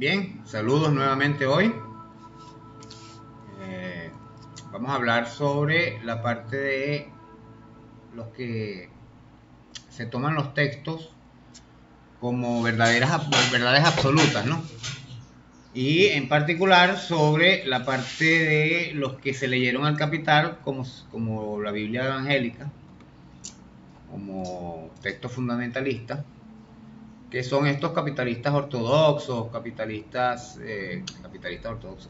Bien, saludos nuevamente hoy. Vamos a hablar sobre la parte de los que se toman los textos como verdades absolutas, ¿no? Y en particular sobre la parte de los que se leyeron al Capital como la Biblia evangélica, como texto fundamentalista, que son estos capitalistas ortodoxos, capitalistas ortodoxos.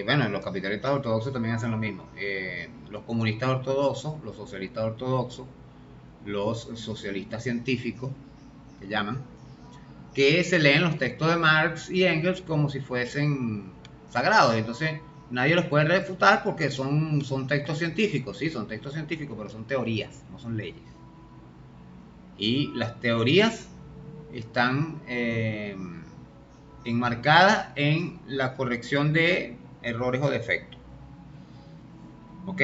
Bueno, los capitalistas ortodoxos también hacen lo mismo. Los comunistas ortodoxos, los socialistas ortodoxos, los socialistas científicos, que llaman, que se leen los textos de Marx y Engels como si fuesen sagrados. Entonces, nadie los puede refutar porque son textos científicos, sí, son textos científicos, pero son teorías, no son leyes. Y las teorías están enmarcadas en la corrección de errores o defectos. ¿Ok?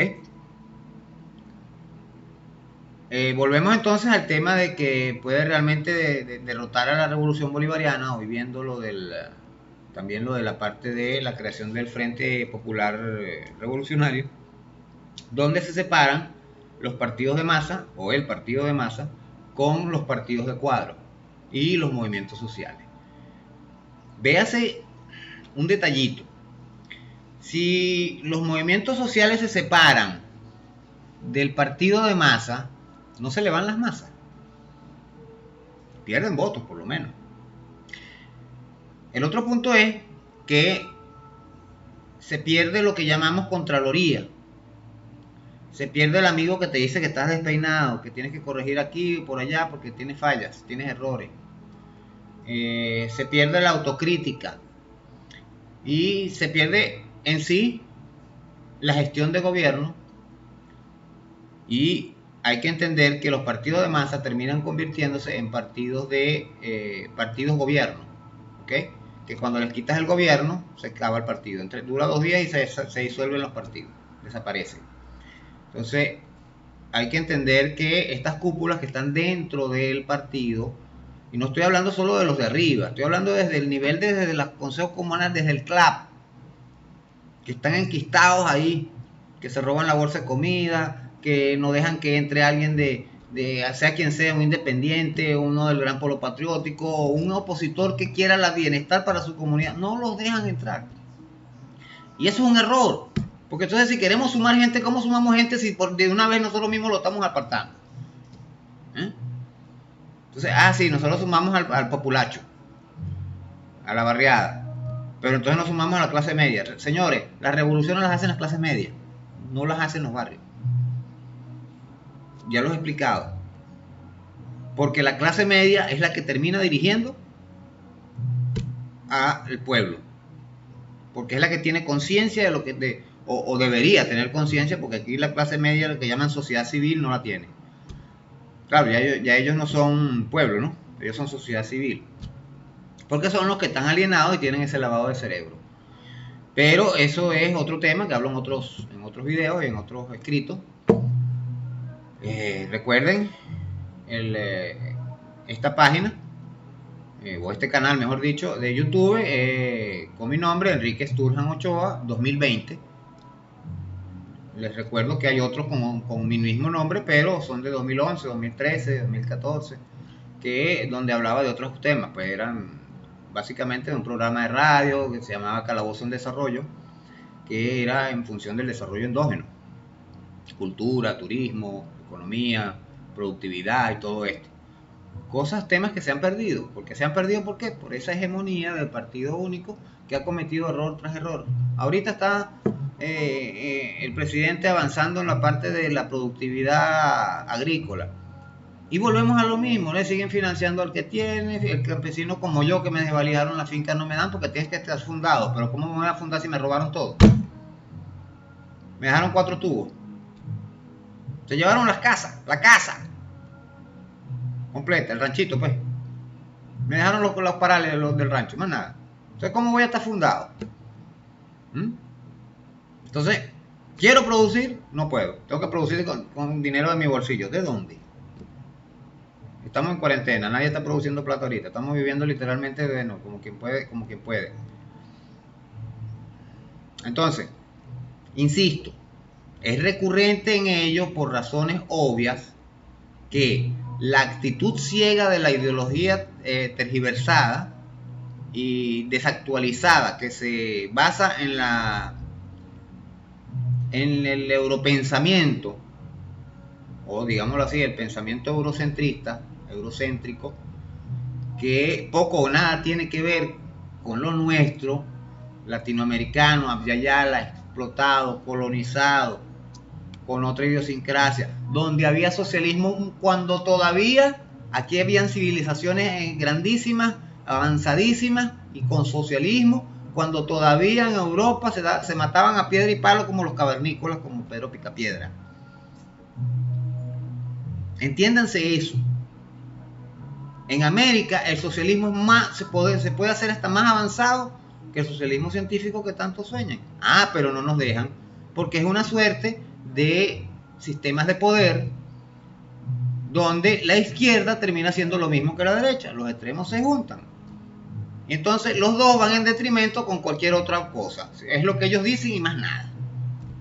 Volvemos entonces al tema de que puede realmente derrotar a la revolución bolivariana, hoy viendo también lo de la parte de la creación del Frente Popular Revolucionario, donde se separan los partidos de masa o el partido de masa con los partidos de cuadro y los movimientos sociales. Véase un detallito. Si los movimientos sociales se separan del partido de masa, no se le van las masas. Pierden votos, por lo menos. El otro punto es que se pierde lo que llamamos contraloría. Se pierde el amigo que te dice que estás despeinado, que tienes que corregir aquí o por allá porque tienes fallas, tienes errores. Se pierde la autocrítica. Y se pierde en sí la gestión de gobierno. Y hay que entender que los partidos de masa terminan convirtiéndose en partidos gobierno, ¿ok? Que cuando les quitas el gobierno se acaba el partido. Dura 2 días y se disuelven los partidos, desaparecen. Entonces hay que entender que estas cúpulas que están dentro del partido, y no estoy hablando solo de los de arriba, estoy hablando desde el nivel desde los consejos comunales, desde el CLAP, que están enquistados ahí, que se roban la bolsa de comida, que no dejan que entre alguien sea quien sea, un independiente, uno del gran polo patriótico, o un opositor que quiera la bienestar para su comunidad, no los dejan entrar. Y eso es un error, porque entonces si queremos sumar gente, ¿cómo sumamos gente si de una vez nosotros mismos lo estamos apartando? Entonces, sí, nosotros sumamos al populacho, a la barriada, pero entonces nos sumamos a la clase media. Señores, las revoluciones las hacen las clases medias, no las hacen los barrios. Ya los he explicado. Porque la clase media es la que termina dirigiendo al pueblo. Porque es la que tiene conciencia de lo que o debería tener conciencia, porque aquí la clase media, lo que llaman sociedad civil, no la tiene. Claro, ya ellos no son pueblo, ¿no? Ellos son sociedad civil. Porque son los que están alienados y tienen ese lavado de cerebro. Pero eso es otro tema que hablo en otros videos y en otros escritos. Recuerden esta página, o este canal, mejor dicho, de YouTube, con mi nombre, Enrique Sturjan Ochoa, 2020. Les recuerdo que hay otros con mi mismo nombre, pero son de 2011, 2013, 2014, donde hablaba de otros temas, pues eran básicamente de un programa de radio que se llamaba Calabozo en Desarrollo, que era en función del desarrollo endógeno, cultura, turismo, economía, productividad y todo esto. Temas que se han perdido. ¿Por qué se han perdido? ¿Por qué? Por esa hegemonía del partido único que ha cometido error tras error. Ahorita está el presidente avanzando en la parte de la productividad agrícola. Y volvemos a lo mismo, le siguen financiando al que tiene, el campesino como yo que me desvalidaron la finca no me dan porque tienes que estar fundado. Pero ¿cómo me voy a fundar si me robaron todo? Me dejaron 4 tubos. Se llevaron la casa completa, el ranchito pues. Me dejaron los parales del rancho, más nada. Entonces, ¿cómo voy a estar fundado? Entonces, quiero producir, no puedo. Tengo que producir con dinero de mi bolsillo. ¿De dónde? Estamos en cuarentena, nadie está produciendo plata ahorita, estamos viviendo literalmente, bueno, como quien puede, como quien puede. Entonces, insisto, es recurrente en ello por razones obvias que la actitud ciega de la ideología tergiversada y desactualizada que se basa en el europensamiento, o digámoslo así, el pensamiento eurocentrista, eurocéntrico, que poco o nada tiene que ver con lo nuestro, latinoamericano, abyayala, explotado, colonizado, con otra idiosincrasia, donde había socialismo cuando todavía aquí habían civilizaciones grandísimas, avanzadísimas y con socialismo, cuando todavía en Europa se mataban a piedra y palo como los cavernícolas, como Pedro Picapiedra. Entiéndanse eso. En América el socialismo es más, se puede hacer hasta más avanzado que el socialismo científico que tanto sueñan. Ah, pero no nos dejan, porque es una suerte de sistemas de poder donde la izquierda termina siendo lo mismo que la derecha, los extremos se juntan. Y entonces los dos van en detrimento con cualquier otra cosa. Es lo que ellos dicen y más nada.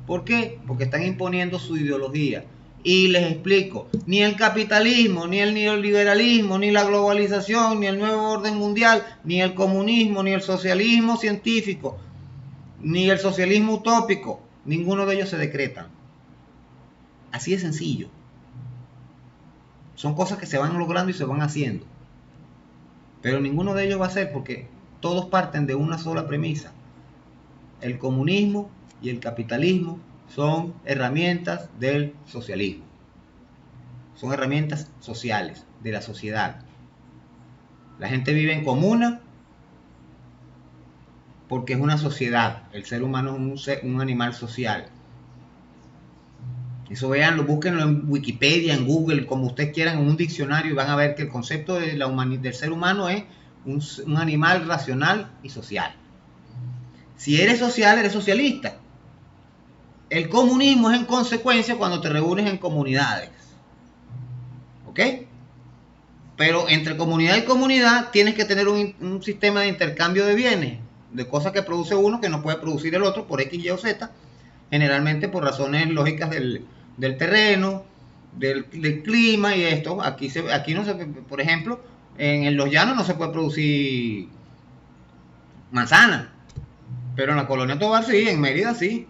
¿Por qué? Porque están imponiendo su ideología. Y les explico, ni el capitalismo, ni el neoliberalismo, ni la globalización, ni el nuevo orden mundial, ni el comunismo, ni el socialismo científico, ni el socialismo utópico, ninguno de ellos se decretan. Así de sencillo. Son cosas que se van logrando y se van haciendo. Pero ninguno de ellos va a ser porque todos parten de una sola premisa. El comunismo y el capitalismo son herramientas del socialismo. Son herramientas sociales de la sociedad. La gente vive en comuna porque es una sociedad. El ser humano es un animal social. Eso veanlo, búsquenlo en Wikipedia, en Google, como ustedes quieran, en un diccionario, y van a ver que el concepto de del ser humano es un animal racional y social. Si eres social, eres socialista. El comunismo es en consecuencia cuando te reúnes en comunidades. ¿Ok? Pero entre comunidad y comunidad tienes que tener un sistema de intercambio de bienes, de cosas que produce uno que no puede producir el otro por X, Y o Z, generalmente por razones lógicas del terreno, del clima y esto. Aquí no se, por ejemplo, en los llanos no se puede producir manzana, pero en la colonia Tovar sí, en Mérida sí.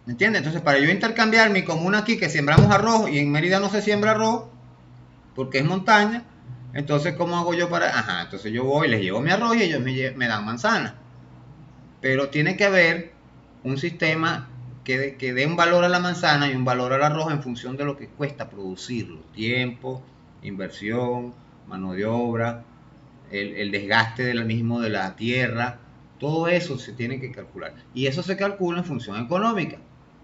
¿Entiendes? Entonces, para yo intercambiar mi comuna aquí, que sembramos arroz, y en Mérida no se siembra arroz, porque es montaña, entonces, ¿cómo hago yo para...? Ajá, entonces yo voy, les llevo mi arroz y ellos me dan manzana. Pero tiene que haber un sistema que dé un valor a la manzana y un valor al arroz en función de lo que cuesta producirlo. Tiempo, inversión, mano de obra, el desgaste del mismo de la tierra, todo eso se tiene que calcular. Y eso se calcula en función económica.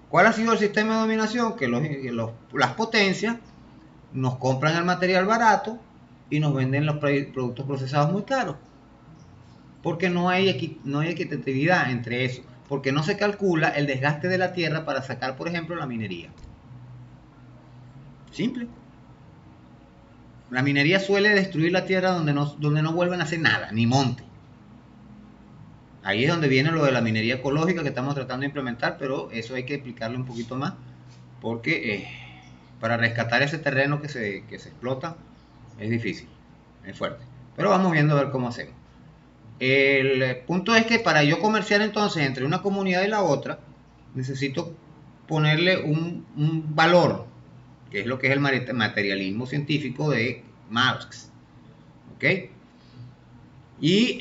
¿Cuál ha sido el sistema de dominación? Que las potencias nos compran el material barato y nos venden los productos procesados muy caros. Porque no hay equitatividad entre eso. Porque no se calcula el desgaste de la tierra para sacar, por ejemplo, la minería. Simple. La minería suele destruir la tierra donde no vuelven a hacer nada, ni monte. Ahí es donde viene lo de la minería ecológica que estamos tratando de implementar, pero eso hay que explicarlo un poquito más, porque para rescatar ese terreno que se explota es difícil, es fuerte. Pero vamos viendo a ver cómo hacemos. El punto es que para yo comerciar entonces entre una comunidad y la otra, necesito ponerle un valor, que es lo que es el materialismo científico de Marx. ¿Ok? Y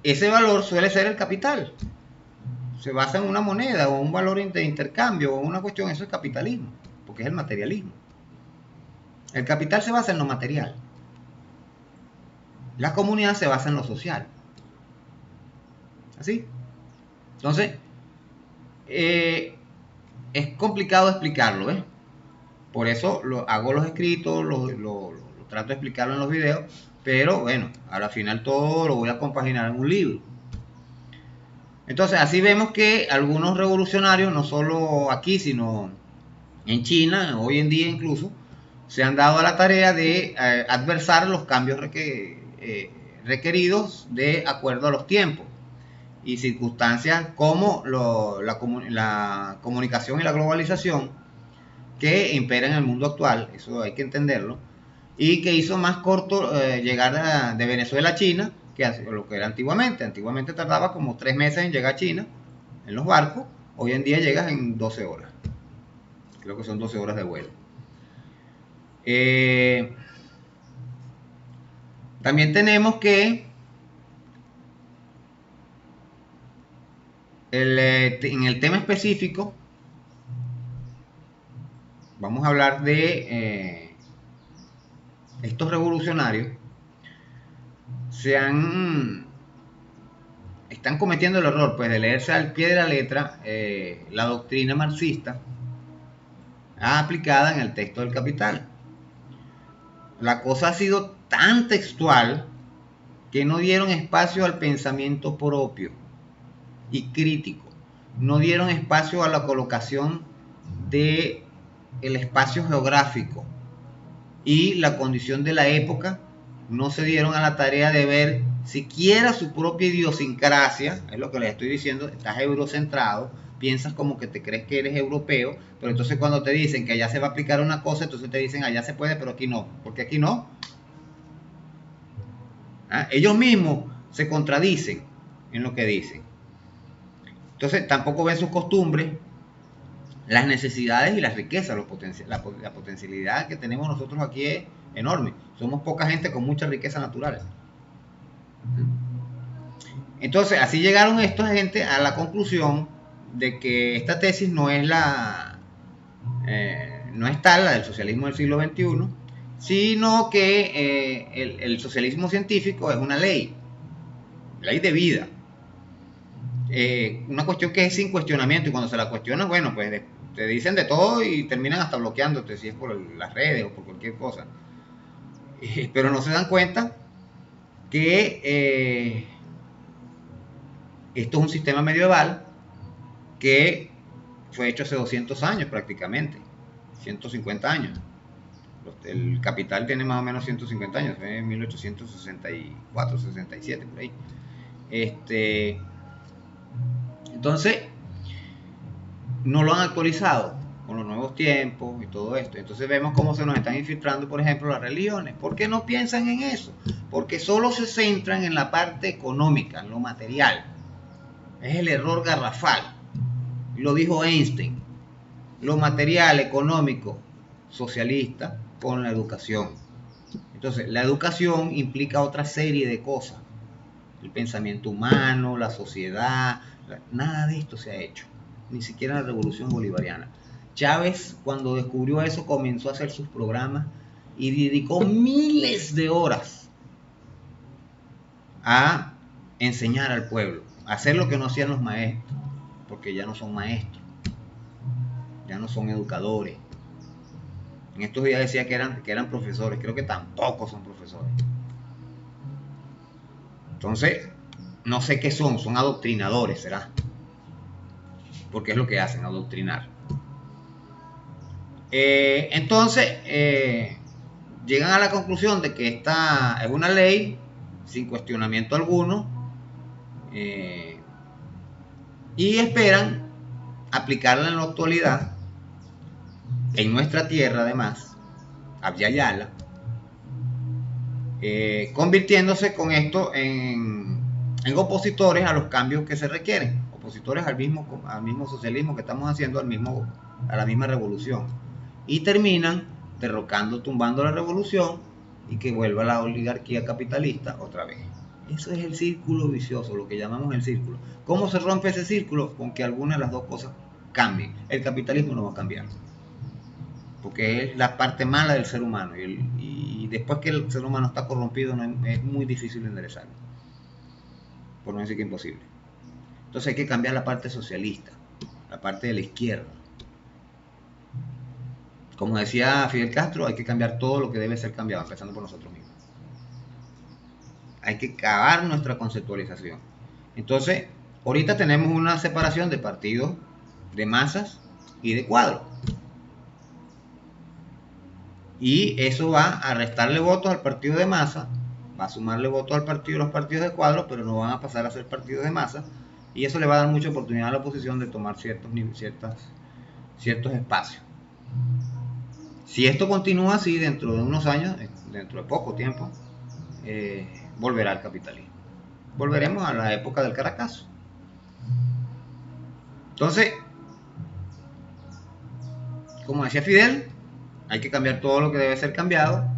ese valor suele ser el capital. Se basa en una moneda o un valor de intercambio o una cuestión, eso es capitalismo, porque es el materialismo. El capital se basa en lo material. La comunidad se basa en lo social. ¿Así? Entonces, es complicado explicarlo, ¿ves? Por eso hago los escritos, lo trato de explicarlo en los videos, pero bueno, al final todo lo voy a compaginar en un libro. Entonces, así vemos que algunos revolucionarios, no solo aquí, sino en China, hoy en día incluso, se han dado a la tarea de adversar los cambios requeridos de acuerdo a los tiempos y circunstancias como la comunicación y la globalización que impera en el mundo actual, eso hay que entenderlo, y que hizo más corto llegar de Venezuela a China que lo que era antiguamente. Antiguamente tardaba como 3 meses en llegar a China en los barcos, hoy en día llegas en 12 horas, creo que son 12 horas de vuelo. También tenemos que en el tema específico vamos a hablar de estos revolucionarios están cometiendo el error pues de leerse al pie de la letra la doctrina marxista aplicada en el texto del Capital. La cosa ha sido tan textual que no dieron espacio al pensamiento propio y crítico, no dieron espacio a la colocación de el espacio geográfico y la condición de la época, no se dieron a la tarea de ver siquiera su propia idiosincrasia. Es lo que les estoy diciendo, estás eurocentrado, piensas como que te crees que eres europeo, pero entonces cuando te dicen que allá se va a aplicar una cosa, entonces te dicen allá se puede, pero aquí no, porque aquí no. Ellos mismos se contradicen en lo que dicen. Entonces tampoco ven sus costumbres, las necesidades y las riquezas, la potencialidad que tenemos nosotros aquí es enorme. Somos poca gente con mucha riqueza natural. Entonces, así llegaron esta gente a la conclusión de que esta tesis no es no es tal, la del socialismo del siglo XXI, sino que el socialismo científico es una ley de vida. Una cuestión que es sin cuestionamiento, y cuando se la cuestionan, bueno, pues te dicen de todo y terminan hasta bloqueándote, si es por las redes o por cualquier cosa. Pero no se dan cuenta que esto es un sistema medieval que fue hecho hace 200 años prácticamente, 150 años. El Capital tiene más o menos 150 años, fue en 1864, 67, por ahí. Entonces, no lo han actualizado con los nuevos tiempos y todo esto. Entonces vemos cómo se nos están infiltrando, por ejemplo, las religiones. ¿Por qué no piensan en eso? Porque solo se centran en la parte económica, en lo material. Es el error garrafal. Lo dijo Einstein. Lo material, económico, socialista, con la educación. Entonces, la educación implica otra serie de cosas. El pensamiento humano, la sociedad, nada de esto se ha hecho. Ni siquiera la revolución bolivariana. Chávez, cuando descubrió eso, comenzó a hacer sus programas y dedicó miles de horas a enseñar al pueblo, a hacer lo que no hacían los maestros, porque ya no son maestros, ya no son educadores. En estos días decía que eran profesores, creo que tampoco son profesores. Entonces, no sé qué son adoctrinadores, ¿será? Porque es lo que hacen, adoctrinar. Entonces, llegan a la conclusión de que esta es una ley sin cuestionamiento alguno y esperan aplicarla en la actualidad en nuestra tierra, además, Abya Yala, convirtiéndose con esto en opositores a los cambios que se requieren, opositores al mismo socialismo que estamos haciendo, a la misma revolución, y terminan derrocando, tumbando la revolución y que vuelva la oligarquía capitalista otra vez. Eso es el círculo vicioso, lo que llamamos el círculo. ¿Cómo se rompe ese círculo? Con que alguna de las dos cosas cambien. El capitalismo no va a cambiar, porque es la parte mala del ser humano, y después que el ser humano está corrompido es muy difícil enderezarlo, por no decir que imposible. Entonces hay que cambiar la parte socialista, la parte de la izquierda. Como decía Fidel Castro, hay que cambiar todo lo que debe ser cambiado, empezando por nosotros mismos. Hay que acabar nuestra conceptualización. Entonces, ahorita tenemos una separación de partidos, de masas y de cuadros. Y eso va a restarle votos al partido de masa, va a sumarle votos al partido, los partidos de cuadro, pero no van a pasar a ser partidos de masa. Y eso le va a dar mucha oportunidad a la oposición de tomar ciertos espacios. Si esto continúa así dentro de unos años, dentro de poco tiempo, volverá al capitalismo. Volveremos a la época del Caracazo. Entonces, como decía Fidel, hay que cambiar todo lo que debe ser cambiado,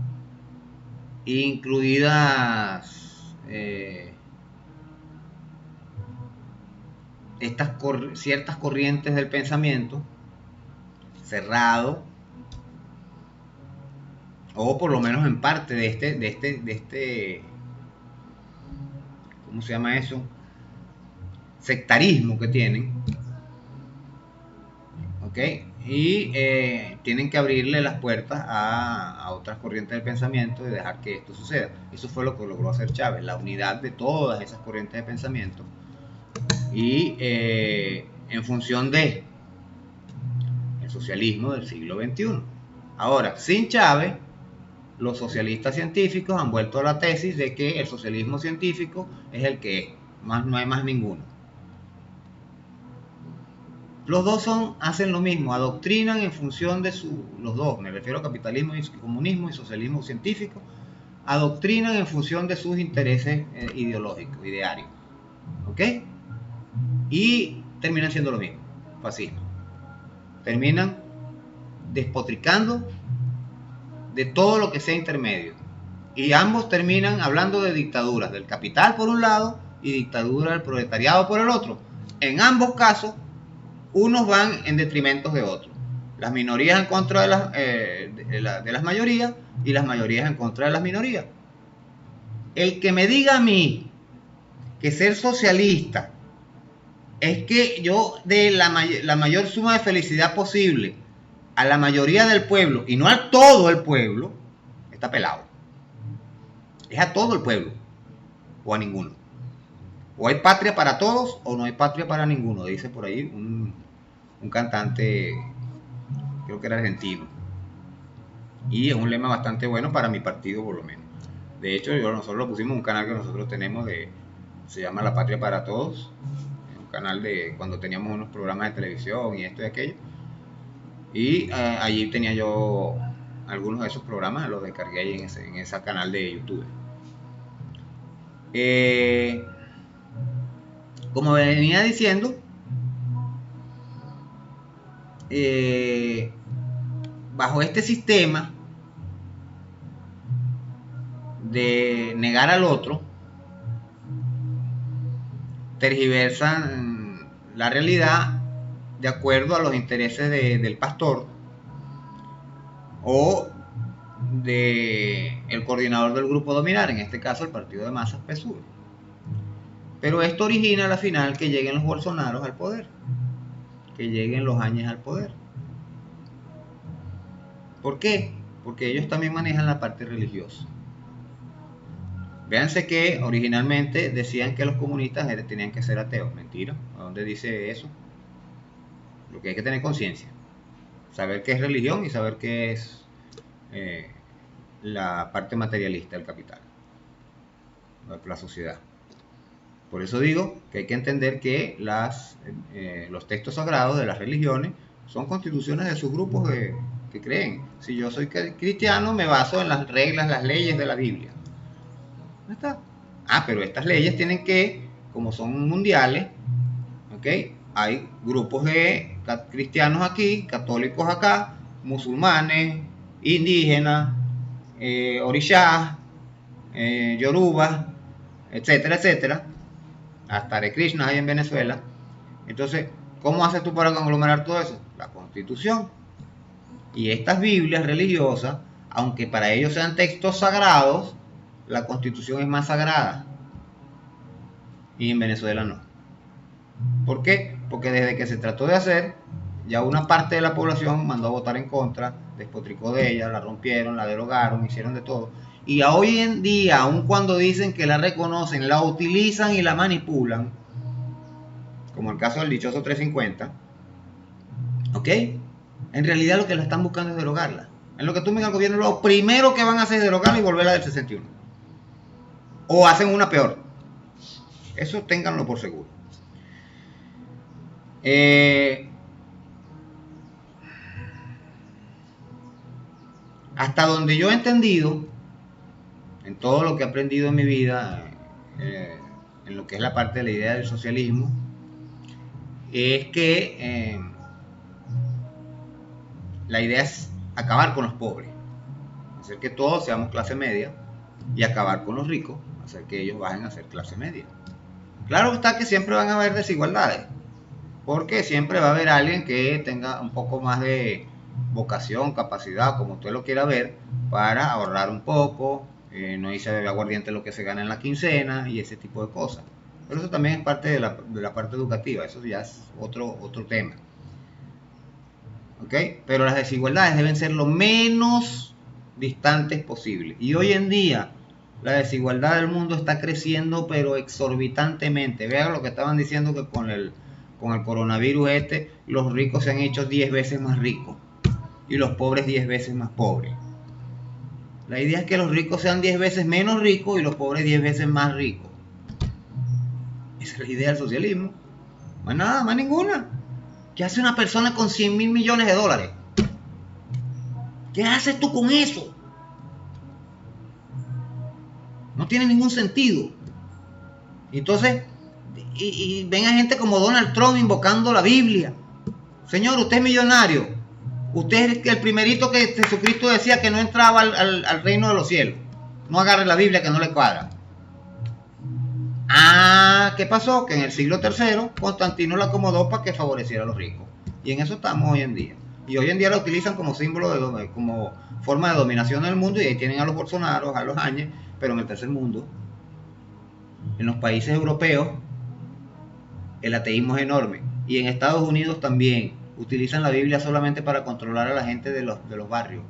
incluidas ciertas corrientes del pensamiento cerrado, o por lo menos en parte de este ¿cómo se llama eso? Sectarismo que tienen, ¿ok? Y tienen que abrirle las puertas a otras corrientes del pensamiento y dejar que esto suceda. Eso fue lo que logró hacer Chávez, la unidad de todas esas corrientes de pensamiento, y en función de el socialismo del siglo XXI. Ahora, sin Chávez, los socialistas científicos han vuelto a la tesis de que el socialismo científico es el que es, no hay más ninguno. Los dos hacen lo mismo, adoctrinan en función de los dos, me refiero a capitalismo y comunismo y socialismo científico, adoctrinan en función de sus intereses ideológicos, idearios, ¿ok? Y terminan siendo lo mismo, fascismo. Terminan despotricando de todo lo que sea intermedio. Y ambos terminan hablando de dictaduras, del capital por un lado y dictadura del proletariado por el otro. En ambos casos, unos van en detrimento de otros. Las minorías en contra de las mayorías y las mayorías en contra de las minorías. El que me diga a mí que ser socialista es que yo dé la mayor suma de felicidad posible a la mayoría del pueblo y no a todo el pueblo, está pelado. Es a todo el pueblo o a ninguno. O hay patria para todos o no hay patria para ninguno, dice por ahí un cantante, creo que era argentino. Y es un lema bastante bueno para mi partido, por lo menos. De hecho, nosotros lo pusimos en un canal que nosotros tenemos, se llama La Patria para Todos. Un canal de cuando teníamos unos programas de televisión y esto y aquello. Y allí tenía yo algunos de esos programas, los descargué ahí en ese canal de YouTube. Como venía diciendo, bajo este sistema de negar al otro, tergiversan la realidad de acuerdo a los intereses del pastor o del coordinador del grupo dominar, en este caso el partido de masas PSUV. Pero esto origina a la final que lleguen los Bolsonaros al poder, que lleguen los Áñez al poder. ¿Por qué? Porque ellos también manejan la parte religiosa. Véanse que originalmente decían que los comunistas tenían que ser ateos. Mentira. ¿A dónde dice eso? Lo que hay que tener conciencia. Saber qué es religión y saber qué es la parte materialista del capital, la sociedad. Por eso digo que hay que entender que los textos sagrados de las religiones son constituciones de sus grupos que creen. Si yo soy cristiano, me baso en las reglas, las leyes de la Biblia. ¿No está? Pero estas leyes tienen que, como son mundiales, ¿ok? Hay grupos de cristianos aquí, católicos acá, musulmanes, indígenas, orishás, yorubas, etcétera, etcétera. Hasta Hare Krishna hay en Venezuela. Entonces, ¿cómo haces tú para conglomerar todo eso? La Constitución. Y estas Biblias religiosas, aunque para ellos sean textos sagrados, la Constitución es más sagrada. Y en Venezuela no. ¿Por qué? Porque desde que se trató de hacer, ya una parte de la población mandó a votar en contra, despotricó de ella, la rompieron, la derogaron, hicieron de todo. Y hoy en día, aun cuando dicen que la reconocen, la utilizan y la manipulan, como el caso del dichoso 350, ¿ok? En realidad lo que la están buscando es derogarla. En lo que tumben al gobierno, lo primero que van a hacer es derogarla y volverla del 61. O hacen una peor. Eso ténganlo por seguro. Hasta donde yo he entendido, en todo lo que he aprendido en mi vida, en lo que es la parte de la idea del socialismo, es que la idea es acabar con los pobres, hacer que todos seamos clase media y acabar con los ricos, hacer que ellos bajen a ser clase media. Claro está que siempre van a haber desigualdades, porque siempre va a haber alguien que tenga un poco más de vocación, capacidad, como usted lo quiera ver, para ahorrar un poco, no irse a beber aguardiente lo que se gana en la quincena y ese tipo de cosas. Pero eso también es parte de la parte educativa, eso ya es otro tema. ¿Okay? Pero las desigualdades deben ser lo menos distantes posible. Y hoy en día la desigualdad del mundo está creciendo pero exorbitantemente. Vean lo que estaban diciendo, que con el coronavirus los ricos se han hecho 10 veces más ricos y los pobres 10 veces más pobres. La idea es que los ricos sean 10 veces menos ricos y los pobres 10 veces más ricos. Esa es la idea del socialismo. Más nada, más ninguna. ¿Qué hace una persona con 100.000 millones de dólares? ¿Qué haces tú con eso? No tiene ningún sentido. Entonces, y ven a gente como Donald Trump invocando la Biblia. Señor, usted es millonario. Usted es el primerito que Jesucristo decía que no entraba al reino de los cielos. No agarre la Biblia que no le cuadra. ¿Qué pasó? Que en el siglo III Constantino la acomodó para que favoreciera a los ricos. Y en eso estamos hoy en día. Y hoy en día la utilizan como símbolo, como forma de dominación del mundo, y ahí tienen a los Bolsonaros, a los Áñez, pero en el tercer mundo, en los países europeos, el ateísmo es enorme. Y en Estados Unidos también utilizan la Biblia solamente para controlar a la gente de los barrios.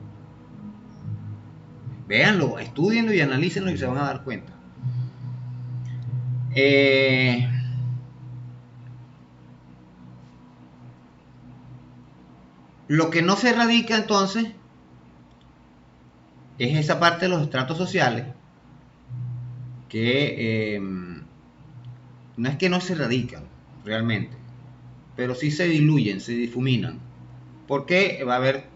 Véanlo, estudienlo y analícenlo y se van a dar cuenta. Lo que no se erradica entonces es esa parte de los estratos sociales que no es que no se erradican realmente, pero sí se diluyen, se difuminan, porque va a haber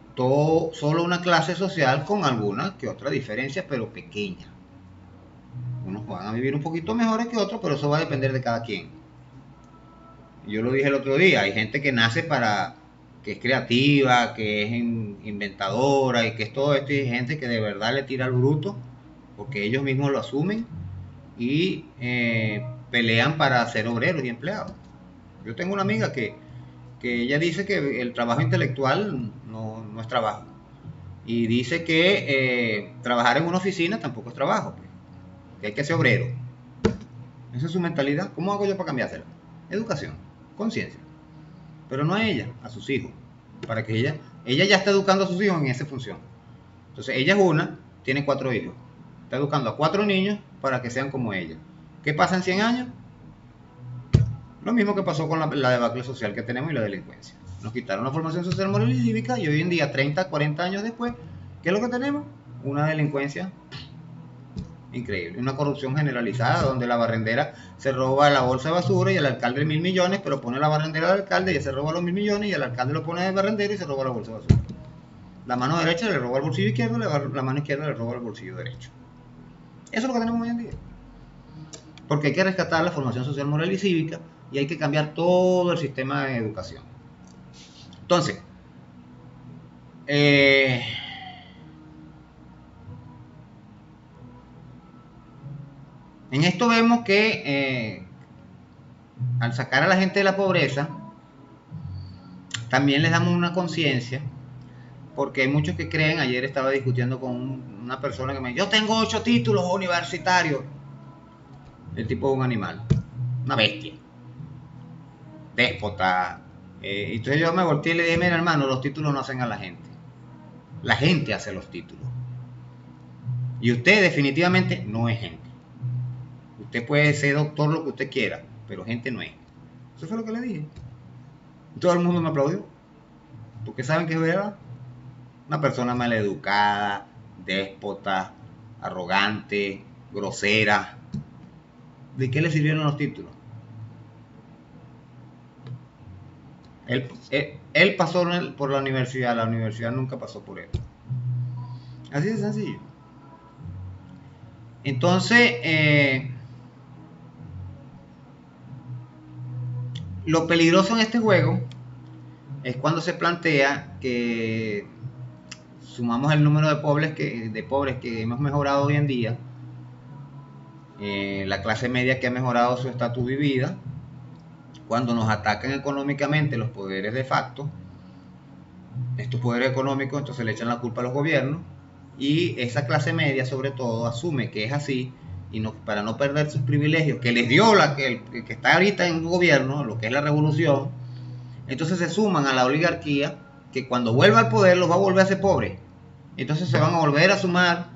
solo una clase social con alguna que otra diferencia, pero pequeña. Unos van a vivir un poquito mejores que otros, pero eso va a depender de cada quien. Yo lo dije el otro día, hay gente que nace que es creativa, que es inventadora y que es todo esto, y hay gente que de verdad le tira al bruto porque ellos mismos lo asumen y pelean para ser obreros y empleados. Yo tengo una amiga que ella dice que el trabajo intelectual no es trabajo, y dice que trabajar en una oficina tampoco es trabajo, que hay que ser obrero. Esa es su mentalidad. ¿Cómo hago yo para cambiársela? Educación, conciencia, pero no a ella, a sus hijos, para que ella ya está educando a sus hijos en esa función. Entonces ella tiene 4 hijos, está educando a 4 niños para que sean como ella. ¿Qué pasa en 100 años? Lo mismo que pasó con la debacle social que tenemos y la delincuencia. Nos quitaron la formación social, moral y cívica, y hoy en día, 30, 40 años después, ¿qué es lo que tenemos? Una delincuencia increíble, una corrupción generalizada, donde la barrendera se roba la bolsa de basura y el alcalde 1.000 millones, pero pone la barrendera del alcalde y se roba los 1.000 millones, y el alcalde lo pone de barrendero y se roba la bolsa de basura. La mano derecha le roba al bolsillo izquierdo, la mano izquierda le roba al bolsillo derecho. Eso es lo que tenemos hoy en día. Porque hay que rescatar la formación social, moral y cívica, y hay que cambiar todo el sistema de educación. Entonces, en esto vemos que al sacar a la gente de la pobreza, también les damos una conciencia, porque hay muchos que creen. Ayer estaba discutiendo con una persona que me dijo: yo tengo 8 títulos universitarios. El tipo es un animal, una bestia, déspota. Entonces yo me volteé y le dije: mira, hermano, los títulos no hacen a la gente hace los títulos, y usted definitivamente no es gente. Usted puede ser doctor, lo que usted quiera, pero gente no es. Eso fue lo que le dije. Todo el mundo me aplaudió, porque saben que es verdad. Una persona maleducada, déspota, arrogante, grosera. ¿De qué le sirvieron los títulos? Él pasó por la universidad nunca pasó por él. Así de sencillo. Entonces, lo peligroso en este juego es cuando se plantea que sumamos el número de pobres que hemos mejorado hoy en día, la clase media que ha mejorado su estatus de vida, cuando nos atacan económicamente los poderes de facto, estos poderes económicos entonces le echan la culpa a los gobiernos, y esa clase media sobre todo asume que es así, y no, para no perder sus privilegios que les dio el que está ahorita en el gobierno, lo que es la revolución, entonces se suman a la oligarquía, que cuando vuelva al poder los va a volver a hacer pobres. Entonces se van a volver a sumar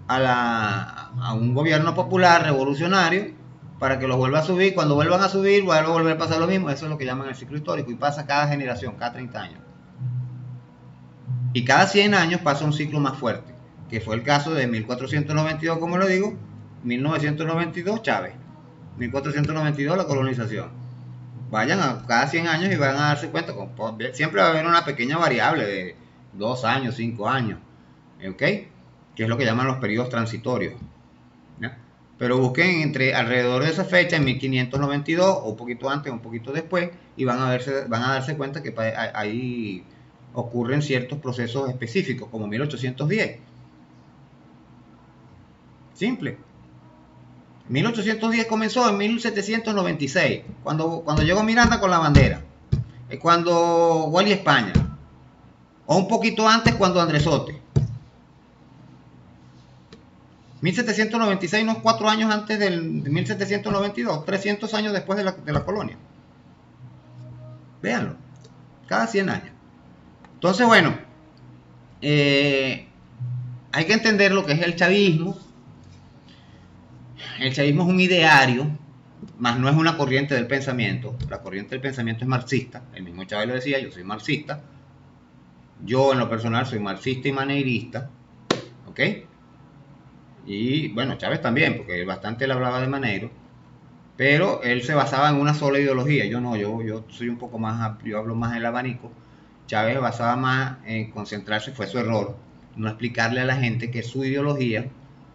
a un gobierno popular revolucionario para que los vuelva a subir. Cuando vuelvan a subir, va a volver a pasar lo mismo. Eso es lo que llaman el ciclo histórico, y pasa cada generación, cada 30 años. Y cada 100 años pasa un ciclo más fuerte, que fue el caso de 1492, como lo digo, 1992 Chávez, 1492 la colonización. Vayan a cada 100 años y van a darse cuenta, siempre va a haber una pequeña variable de 2 años, 5 años, ¿ok? Que es lo que llaman los periodos transitorios, ¿ya? Pero busquen alrededor de esa fecha, en 1592, o un poquito antes, o un poquito después, y van a darse cuenta que ahí ocurren ciertos procesos específicos, como 1810. Simple. 1810 comenzó en 1796, cuando llegó Miranda con la bandera, cuando Wally España, o un poquito antes cuando Andresote. 1796 no es 4 años antes del 1792, 300 años después de la colonia. Véanlo, cada 100 años. Entonces, bueno, hay que entender lo que es el chavismo. El chavismo es un ideario, más no es una corriente del pensamiento. La corriente del pensamiento es marxista. El mismo Chávez lo decía, yo soy marxista. Yo en lo personal soy marxista y maneirista. ¿Ok? Y bueno, Chávez también, porque bastante le hablaba de Maneiro. Pero él se basaba en una sola ideología. Yo no, yo soy un poco más amplio, yo hablo más del abanico. Chávez basaba más en concentrarse, fue su error, no explicarle a la gente que su ideología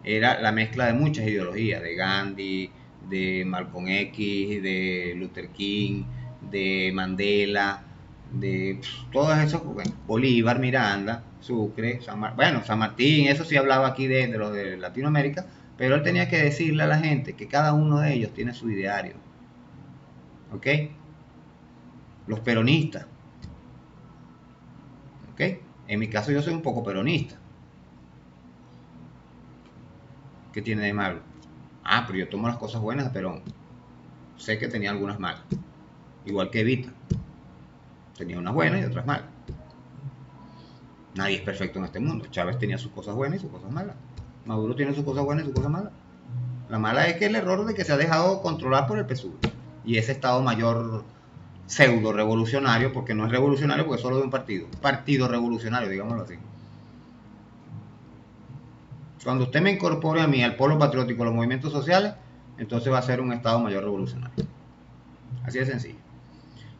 era la mezcla de muchas ideologías, de Gandhi, de Malcolm X, de Luther King, de Mandela, de todos esos, bueno, Bolívar, Miranda, Sucre, San Martín, eso sí hablaba aquí de los de Latinoamérica, pero él tenía que decirle a la gente que cada uno de ellos tiene su ideario. ¿Ok? Los peronistas. ¿Ok? En mi caso yo soy un poco peronista. ¿Qué tiene de malo? Ah, pero yo tomo las cosas buenas de Perón. Sé que tenía algunas malas. Igual que Evita. Tenía unas buenas y otras malas. Nadie es perfecto en este mundo. Chávez tenía sus cosas buenas y sus cosas malas. Maduro tiene sus cosas buenas y sus cosas malas. La mala es que el error de que se ha dejado controlar por el PSUV. Y ese Estado Mayor pseudo revolucionario, porque no es revolucionario porque es solo de un partido. Partido revolucionario, digámoslo así. Cuando usted me incorpore a mí al polo patriótico, a los movimientos sociales, entonces va a ser un Estado Mayor revolucionario. Así de sencillo.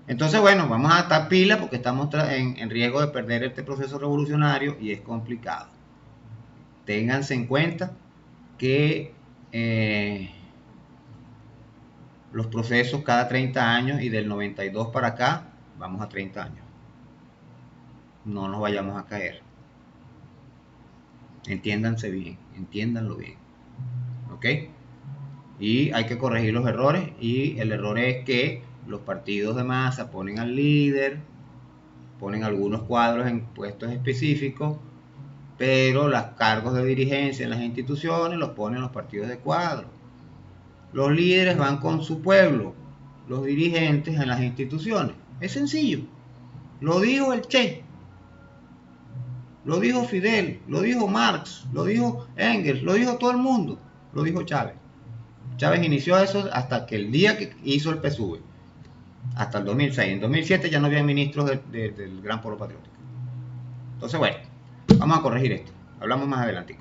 Entonces, bueno, vamos a estar pila porque estamos en riesgo de perder este proceso revolucionario y es complicado. Ténganse en cuenta que los procesos cada 30 años, y del 92 para acá, vamos a 30 años. No nos vayamos a caer. Entiéndanse bien, entiéndanlo bien. ¿Ok? Y hay que corregir los errores, y el error es que los partidos de masa ponen al líder, ponen algunos cuadros en puestos específicos, pero los cargos de dirigencia en las instituciones los ponen los partidos de cuadro. Los líderes van con su pueblo, los dirigentes en las instituciones. Es sencillo. Lo dijo el Che, lo dijo Fidel, lo dijo Marx, lo dijo Engels, lo dijo todo el mundo, lo dijo Chávez. Chávez inició eso hasta que el día que hizo el PSUV, hasta el 2006. En 2007 ya no había ministros del Gran Polo Patriótico. Entonces, bueno, vamos a corregir esto. Hablamos más adelante.